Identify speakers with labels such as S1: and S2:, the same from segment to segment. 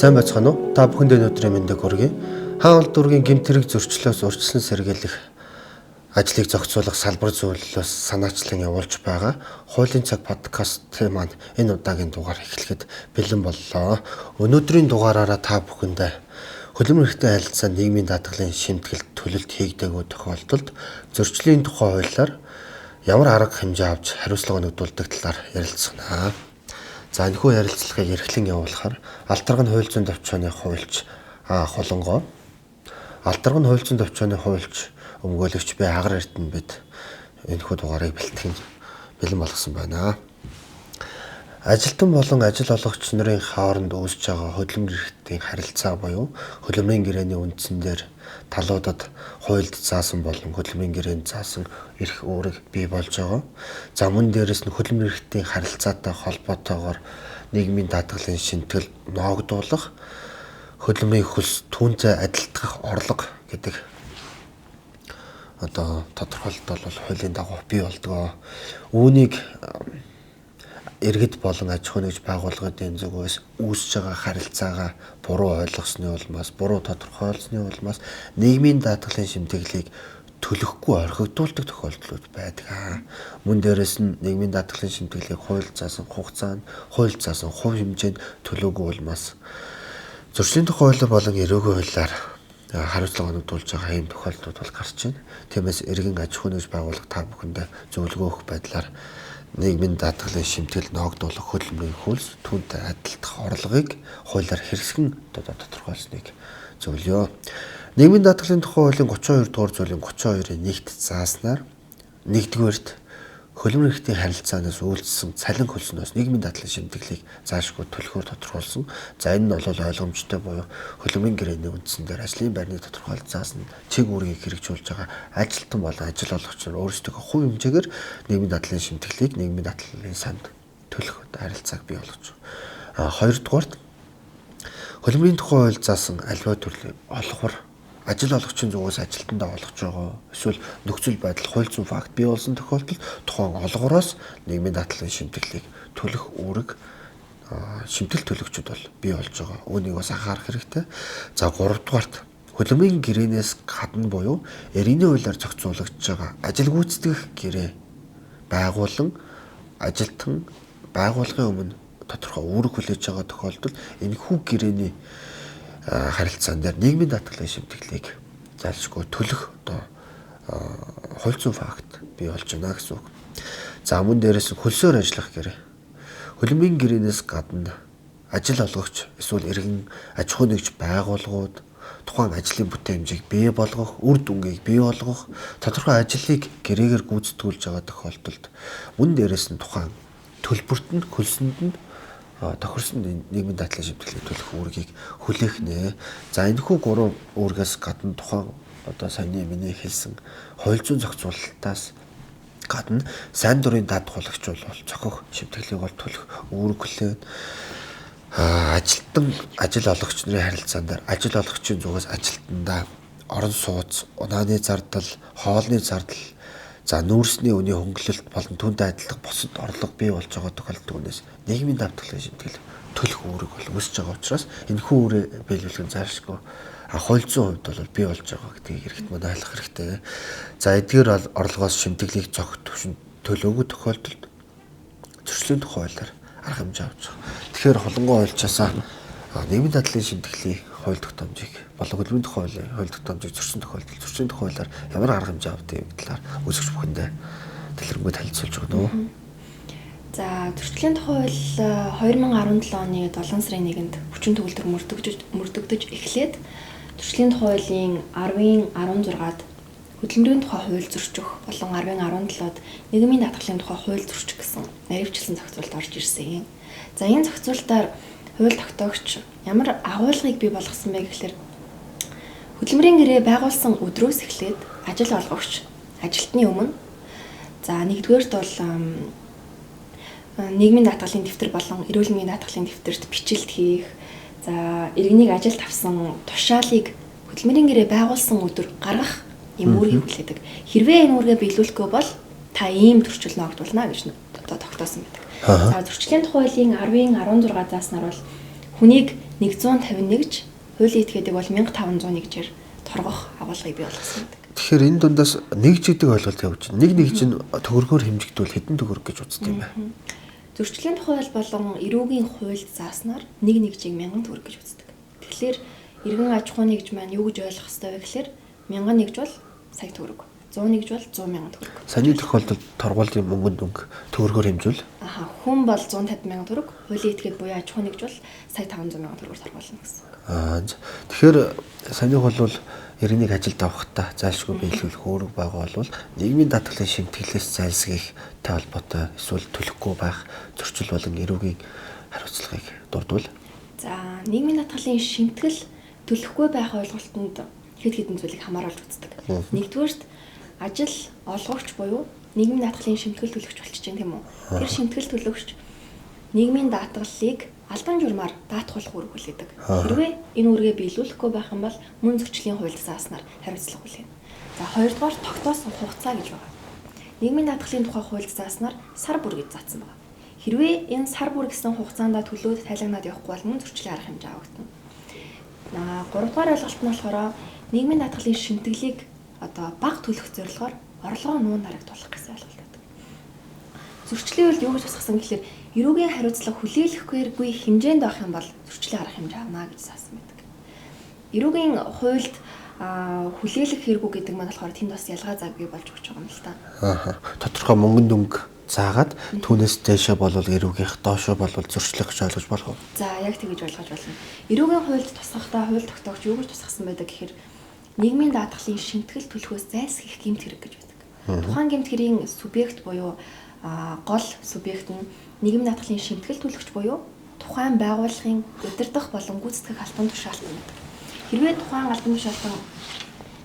S1: Сайн байцгаана уу? Та бүхэндээ өнөөдрийн мэндийг хүргэе. Хаан улд дүүргийн гэмт хэрэг зөрчлөөс урьдчилан сэргийлэх ажлыг зохицуулах салбар зөвлөлөөс санаачлан явуулж байгаа хуулийн цаг подкастын маань энэ удаагийн дугаар эхлэхэд бэлэн боллоо. Өнөөдрийн дугаараараа та бүхэндээ хөлбөмбөр эрхтэй харилцаанд нийгмийн даатгалын шимтгэлд төлөлт хийгдээгүй тохиолдолд зөрчлийн тухай хуулиар ямар арга хэмжээ авч хариуцлага өгдүүлдэг талаар ярилцсанаа. За энэхүү ярилцлагыг эрхлэн явуулахаар Алдарга нь хууль зүйн төвчөөний хуульч Холонгоо, Алдарга нь хууль зүйн төвчөөний хуульч өмгөөлөгч бай Агар Эрдэнэ бид энэхүү дугаарыг бэлтгэн бэлэн болгосон байна. Ажилтан болон ажил олгогч нарын хооронд үүсэж байгаа хөлбөмбөр эрхтийн харилцаа буюу хөлбөмбөрийн гэрээний үндсэн дээр талуудад хуульд заасан болон хөлбөмбөрийн гэрээнд заасан эрх үүрэг бий болж байгаа. За мөн дээрэс нь хөлбөмбөр эрхтийн харилцаатай холбоотойгоор нийгмийн даатгалын шинтгэл ноогдуулах, хөлбөмбөрийн хөлс түүнтэй адилтгах орлого гэдэг тодорхойлолт бол хуулийн дагуу бий болдгоо. Үүнийг иргэд болон аж ахуйн нэгж байгууллагын зүгээс үүсэж байгаа харилцаагаа буруу ойлгосны улмаас, буруу тодорхойлсны улмаас нийгмийн даатгалын шимтгэлийг төлөхгүй орхигдуулдаг тохиолдлууд байдаг. Мөн дээрэс нь нийгмийн даатгалын шимтгэлийг хууль заасан хугацаанд, хууль заасан хувь хэмжээнд төлөөгүй улмаас зөрчлийн тухай хуулиар болон эрүүгийн хуулиар хариуцлага өгдүүлж байгаа ийм тохиолдлууд бол гарч байна. Тиймээс иргэн аж ахуйн нэгж байгууллага та бүхэндээ зөвлөгөө өгөх байдлаар нийгмийн даатгалын шимтгэл ноогдуулах хөлбөмбөрийн хөлс түүнтэй адилтгах орлогыг хуулиар хэрэгсгэн тодорхойлсныг зөвлөё. Нийгмийн даатгалын тухай хуулийн 32 дугаар зүйлийн 32-ийн 1-т зааснаар 1-р хөлбөмбөр эрхтийн харилцаанаас үйлдсэн цалин хөлснөөс нийгмийн даатгалын шимтгэлийг заашгүй төлөхөөр тодорхойлсон. За энэ нь бол ойлгомжтой буюу хөлбөмбөрийн гэрээний үндсэн дээр ажлын байрны тодорхойлолт заасан чиг үүргийг хэрэгжүүлж байгаа ажилтан болон ажил олгогч нар өөрсдөө хувь хэмжээгээр нийгмийн даатгалын шимтгэлийг нийгмийн даатгалын санд төлөх харилцааг бий болгож байгаа. Хоёрдугаарт хөлбөмбөрийн тухай хууль заасан аливаа төрлийн олгор ажил олгогчийн зүгээс ажилтнаа олгож байгаа эсвэл нөхцөл байдал хууль зүйн факт бий болсон тохиолдолд тухайн олгороос нийгмийн даатгалын шимтгэлийг төлөх үүрэг шимтгэл төлөгчд бол бий болж байгаа. Үүнийг бас анхаарах хэрэгтэй. За 3-дугаарт хөлбөмбөрийн гэрээнээс гадна буюу эрийн хуулиар зохицуулагдж байгаа ажил гүйцэтгэх гэрээ байгуулан ажилтан байгуулгын өмнө тодорхой үүрэг хүлээж байгаа тохиолдолд энэхүү гэрээний харилцаан дээр нийгмийн даатгалын шимтгэлийг зайлшгүй төлөх хууль зүйн факт бий болж байна гэсэн үг. За мөн дээрээс хөлсөөр ажиллах гэрээ. Хөлбөмбөрийн гэрээнээс гадна ажил олгогч эсвэл иргэн аж ахуйн нэгж байгууллагууд тухайн ажлын бүтээн хэмжээг бий болгох, үр дүнгийг бий болгох, тодорхой ажлыг гэрээгээр гүйцэтгүүлж байгаа тохиолдолд мөн дээрээс нь тухайн төлбөрт нь хөлсөнд нь тохирсон нийгмийн даатгалын шимтгэлийг төлөх үүргийг хүлээх нэ. За энэхүү 3 үүргээс гадна тухайн саяны миний хэлсэн хууль зүйн зохицуулалтаас гадна сайн дурын даатгуулагч бол зохих шимтгэлийг бол төлөх үүрэг хүлээн. Ажилтан ажил олгогч нарын харилцаан дээр ажил олгогчийн зүгээс ажилтнаа орон сууц, унааны зардал, хоолны зардал, за нүүрсний үний хөнгөлөлт болон түүнтэй адилдах бусад орлого бий болж байгаа тохиолдолд нийгмийн даатгалын шимтгэл төлөх үүрэг бол өсөж байгаа учраас энэхүү үүрэг биелүүлэх нь зайлшгүй хууль зүйн хувьд бол бий болж байгаа гэдгийг хэрэгт мань ойлгох хэрэгтэй. За эдгээр орлогоос шимтгэлийг зохих төвшин төлөөгүй тохиолдолд зөрчлийн тухай хуулиар арга хэмжээ авч байгаа. Тэгэхээр холонгоо хуульчаасаа нийгмийн даатгалын шимтгэлийг хууль тогтоомжийг болон хөлбөмбөрийн тухай хуулийн хууль тогтоомжийг зөрчсөн тохиолдолд зөрчлийн тухай хуулиар ямар арга хэмжээ авдгийг талаар үзэгч бүхэндээ дэлгэрэнгүй танилцуулж байгаа нөө.
S2: За зөрчлийн тухай хууль 2017 оны 7 сарын 1-нд хүчин төгөлдөр мөрдөгдөж эхлээд зөрчлийн тухай хуулийн 10-16-ад хөдөлмөрийн тухай хууль зөрчих болон 10-17-д нийгмийн даатгалын тухай хууль зөрчих гэсэн наривчлсан зохицуулалт орж ирсэн. За энэ зохицуулалтаар хууль тогтоогч ямар агуулгыг бий болгосон бэ гэхээр хөдөлмөрийн гэрээ байгуулсан өдрөөс эхлээд ажил олгогч ажилтны өмнө за 1-р бол нийгмийн даатгалын дэвтэр болон эрүүл мэндийн даатгалын дэвтэрт бичлэлт хийх, за иргэнийг ажилд авсан тушаалыг хөдөлмөрийн гэрээ байгуулсан өдөр гаргах ийм үүргийг хүлээдэг. Хэрвээ энэ үүргээ биелүүлэхгүй бол та ийм төрчил ноогдуулна гэж тогтоосон байдаг. За зөрчлийн тухай хуулийн 10-16 зааснаар бол хүнийг 151-ж хуулийн этгээдэг бол 1501-ээр торгох агуулгыг бий болгосон гэдэг.
S1: Тэгэхээр энэ дундаас нэгж гэдэг ойлголт явж байна. Нэг чинь төгрөгөөр хэмжигдвэл хэдэн төгрөг гэж үздэг юм бэ?
S2: Зөрчлийн хууль болон эрүүгийн хуульд зааснаар нэг нэгжийг 1000 төгрөг гэж үздэг. Тэгэхээр иргэн аж ахуйн нэгж маань юу гэж ойлгох ёстой вэ гэхээр 1000 нэгж бол сая төгрөг. 100 нэгж бол 100,000 төгрөг.
S1: Саний тохиолдолд торгуулийн мөнгөнд мөнгө төгрөгөөр хэмжүүл.
S2: Хүн бол 150,000 төгрөг, хуулийн этгээд буюу аж ахуйн нэгж бол сая 500,000 төгрөгөөр торгуулна гэсэн.
S1: Тэгэхээр санийх бол иргэнийг ажилд авахтаа зайлшгүй биелүүлэх үүрэг байгаа бол нийгмийн даатгалын шимтгэлээс зайлсхийхтэй холбоотой эсвэл төлөхгүй байх зөрчил болон эрүүгийн хариуцлагыг дурдвал.
S2: Нийгмийн даатгалын шимтгэл төлөхгүй байх ойлголтод хэд хэдэн зүйлийг хамааруулж үздэг. Нэгдүгээрт ажил олгогч буюу нийгмийн даатгалын шимтгэл төлөгч болчих чинь тийм үү? Тэр шимтгэл төлөгч нийгмийн даатгалыг албан журмаар даатгуулах үүрэг хүлээдэг. Хэрвээ энэ үүргээ биелүүлэхгүй байх юм бол мөн зөрчлийн хуульд зааснаар хариуцлага хүлээнэ. Хоёрдугаар тогтоосон хугацаа гэж байна. Нийгмийн даатгалын тухай хуульд зааснаар сар бүр гэж заасан байна. Хэрвээ энэ сар бүр гэсэн хугацаанд төлөөд тайлагнаад явахгүй бол мөн зөрчлийн арга хэмжээ авагдана. Гуравдугаар ойлголт нь болохоор нийгмийн даатгалын шимтгэлийг бага төлөх зорилгоор орлогоо нүүн дарагдуулах гэсэн ойлголт байдаг. Зөрчлийн үед юу гэж тусгасан гэхээр эрүүгийн хариуцлага хүлээлгөхээргүй хэмжээнд байх юм бол зөрчлийн арга хэмжээ авна гэж заасан байдаг. Эрүүгийн хуульд хүлээлгэх хэрэггүй гэдэг маань болохоор тэнд бас ялгаа зав бий болж өгч байгаа юм л та.
S1: Тодорхой мөнгөнд мөнгө заагаад түүнээс дэшээ болвол эрүүгийнх, доошоо болвол зөрчлөх гэж ойлгож болох уу?
S2: Яг тэгэж ойлгож болно. Эрүүгийн хуульд тусгахдаа хууль тогтоогч юу гэж тусгасан байдаг гэхээр нийгмийн даатгалын шимтгэл төлөхөөс зайлсхийх гэмт хэрэг гэж байдаг. Тухайн гэмт хэргийн субъект буюу гол субъект нь нийгмийн даатгалын шимтгэл төлөгч буюу тухайн байгууллагын удирдах болон гүйцэтгэх албан тушаалтан байдаг. Хэрвээ тухайн албан тушаалтан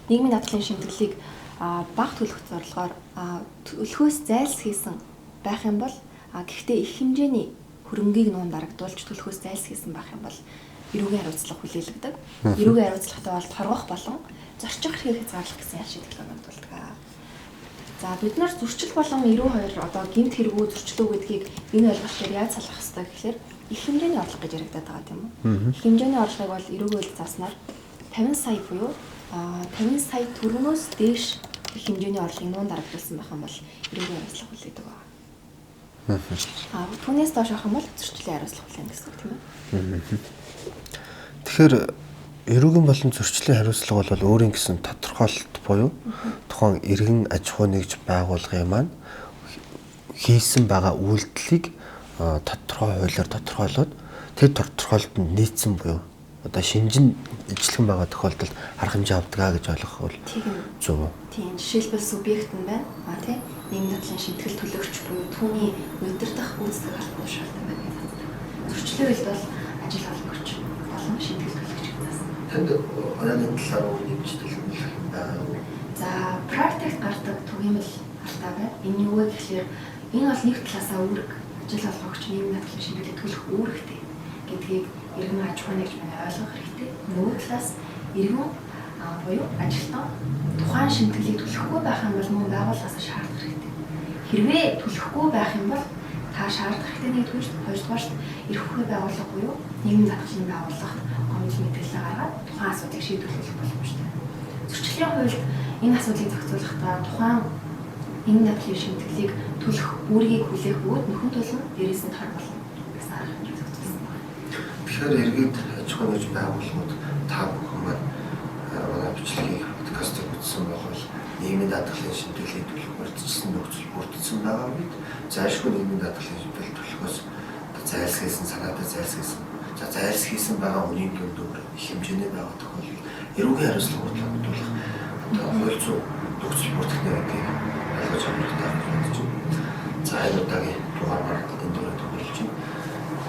S2: нийгмийн даатгалын шимтгэлийг бага төлөх зорилгоор төлөхөөс зайлсхийсэн байх юм бол гэхдээ их хэмжээний хөрөнгийг нуун дарагдуулж төлөхөөс зайлсхийсэн байх юм бол эрүүгийн хариуцлага хүлээлгдэг. Эрүүгийн хариуцлагатай бол торгох болон зорчих эрхийг хязгаарлах гэсэн ял шийдэл оногдуулдаг. Бид нар зөрчил болон 92 гэмт хэрэггүй зөрчлөө гэдгийг энэ ойлголтоор яаж салгах ёстой гэхээр их хэмжээний орлого гэж яригадаад байгаа тийм үү? Их хэмжээний орлогыг бол эрүүгийн хуульд зааснаар 50 сая буюу 50 сая төгрөгнөөс дээш их хэмжээний орлогыг нуун дарагдуулсан байх юм бол эрүүгийн хариуцлага хүлээдэг байна. Түүнээс доош авах юм бол зөрчлийн хариуцлага хүлээнэ гэсэн үг тийм үү?
S1: Тэгэхээр эрүүгийн болон зөрчлийн хариуцлага бол өөрийн гэсэн тодорхойлолт буюу тухайн иргэн аж ахуй нэгж байгууллагын маань хийсэн байгаа үйлдэлийг тодорхой хуулиар тодорхойлоод тэр тодорхойлолтод нийцсэн буюу шинжин ижилхэн байгаа тохиолдолд арга хэмжээ авдаг гэж ойлгох бол зөв үү?
S2: Тийм, жишээлбэл субъект нь байна. Тийм, нийгмийн даатгалын шимтгэл төлөгч буюу түүний удирдах гүйцэтгэх албан тушаалтан байна гэж хэлдэг. Зөрчлийн үед бол ажил олгогч болон шимтгэл төлөгч гэж заасан.
S1: Тэнд онооны талаар нэмжтэй юм байна.
S2: Практикт гардаг түгээмэл алдаа байна. Энэ юу вэ гэхээр энэ бол нэг талаасаа үүрэг, ажил олгогч нийгмийн даатгалын шимтгэлийг төлөх үүрэгтэй гэдгийг иргэн аж ахуйн нэгж маань ойлгох хэрэгтэй. Нөгөө талаас иргэн буюу ажилтан тухайн шимтгэлийг төлөхгүй байх юм бол мөн байгууллагаас шаардах хэрэгтэй. Хэрвээ төлөхгүй байх юм бол та шаардах хэрэгтэй нэгдүгээр, хоёрдугаарт эрх ухрын байгууллага буюу нийгмийн даатгалын байгууллагт гомдол мэдээлэл гаргаад тухайн асуудлыг шийдвэрлэх боломжтой. Зөрчлийн хуульд энэ асуудлыг зохицуулахдаа тухайн нийгмийн даатгалын шимтгэлийг төлөх үүргийг хүлээх бөгөөд нөхөн тулна дээрээс нь тор болно гэсэн арга хэмжээ зохицуулсан байна.
S1: Тэгэхээр иргэд аж ахуй нэгж байгууллагууд та бүхэн маань манай бичлэгийг подкастыг үзсэн бол нийгмийн даатгалын шимтгэлийг төлөх барьцсан нөхцөл бүрдсэн байгаа үед зайлшгүй нийгмийн даатгалын шимтгэл төлөхөөс зайлсхийсэн санаатай зайлсхийсэн байгаа үнийн дүр их хэмжээний байгаа тохиолдолд эрүүгийн хариуцлага хөдөлгөх хууль зүйн нөхцөл бүртгэх гэдгийг ойлгож авах хэрэгтэй гэж байна. За энэ удаагийн дугаар маргаалт энэ дөрөв төгөлж байна.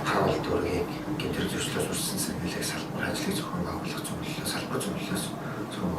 S1: Хаалт дөргийн гэмтэр зөрчлөөс үүссэн сэргийлэх салбар ажлыг зохион байгуулах зөвлөлөөс салбар зөвлөлөөс зөвхөн